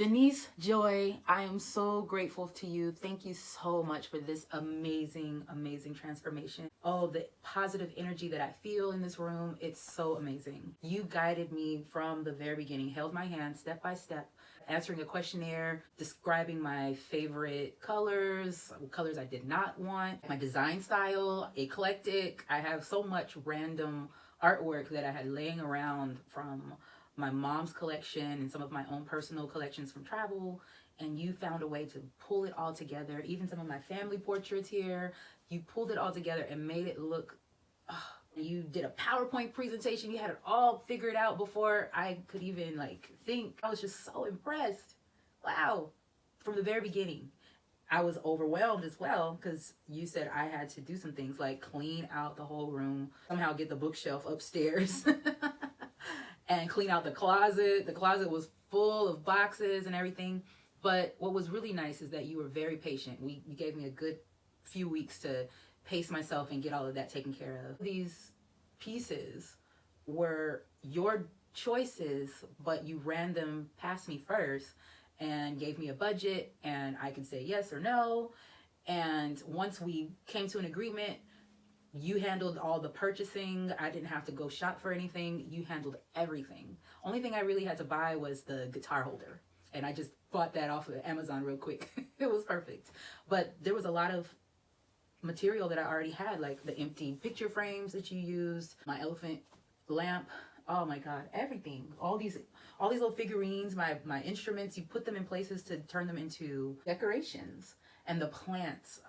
Denise Joy, I am so grateful to you. Thank you so much for this amazing, amazing transformation. Oh, the positive energy that I feel in this room, it's so amazing. You guided me from the very beginning, held my hand step by step, answering a questionnaire, describing my favorite colors, colors I did not want, my design style, eclectic. I have so much random artwork that I had laying around from my mom's collection and some of my own personal collections from travel, and you found a way to pull it all together. Even some of my family portraits here, you pulled it all together and made it look, you did a PowerPoint presentation. You had it all figured out before I could even think. I was just so impressed. Wow. From the very beginning. I was overwhelmed as well because you said I had to do some things like clean out the whole room, somehow get the bookshelf upstairs and clean out the closet. The closet was full of boxes and everything. But what was really nice is that you were very patient. You gave me a good few weeks to pace myself and get all of that taken care of. These pieces were your choices, but you ran them past me first and gave me a budget, and I could say yes or no. And once we came to an agreement, you handled all the purchasing. I didn't have to go shop for anything. You handled everything. Only thing I really had to buy was the guitar holder, and I just bought that off of Amazon real quick. It was perfect. But there was a lot of material that I already had, like the empty picture frames that you used, my elephant lamp. Oh my God, everything. All these little figurines, my instruments, you put them in places to turn them into decorations. And the plants,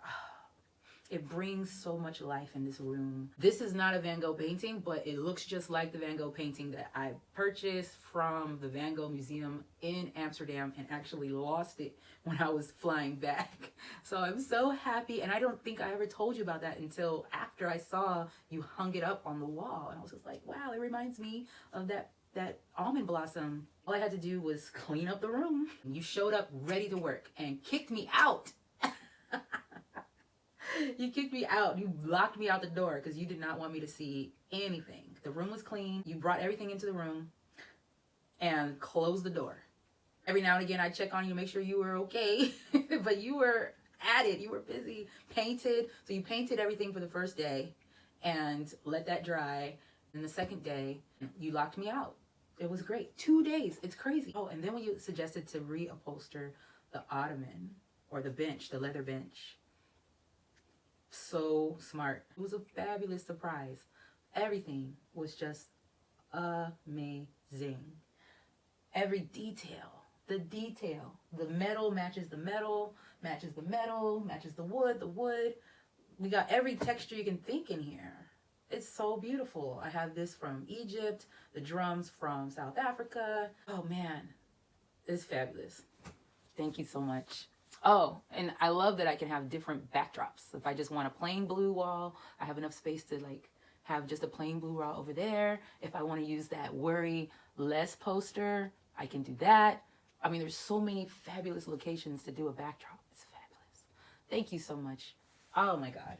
it brings so much life in this room. This is not a Van Gogh painting, but it looks just like the Van Gogh painting that I purchased from the Van Gogh Museum in Amsterdam and actually lost it when I was flying back. So I'm so happy, and I don't think I ever told you about that until after I saw you hung it up on the wall. And I was just like, wow, it reminds me of that almond blossom. All I had to do was clean up the room. You showed up ready to work and kicked me out. You kicked me out. You locked me out the door because you did not want me to see anything. The room was clean. You brought everything into the room and closed the door. Every now and again, I'd check on you to make sure you were okay. But you were at it. You were busy. Painted. So you painted everything for the first day and let that dry. And the second day, you locked me out. It was great. 2 days. It's crazy. Oh, and then when you suggested to reupholster the ottoman or the bench, the leather bench, so smart. It was a fabulous surprise. Everything was just amazing. Every detail, the metal matches the metal, matches the metal, matches the wood. We got every texture you can think in here. It's so beautiful. I have this from Egypt, the drums from South Africa. Oh man, it's fabulous. Thank you so much. Oh, and I love that I can have different backdrops. If I just want a plain blue wall, I have enough space to have just a plain blue wall over there. If I want to use that worry less poster, I can do that. I mean, there's so many fabulous locations to do a backdrop. It's fabulous. Thank you so much. Oh my God.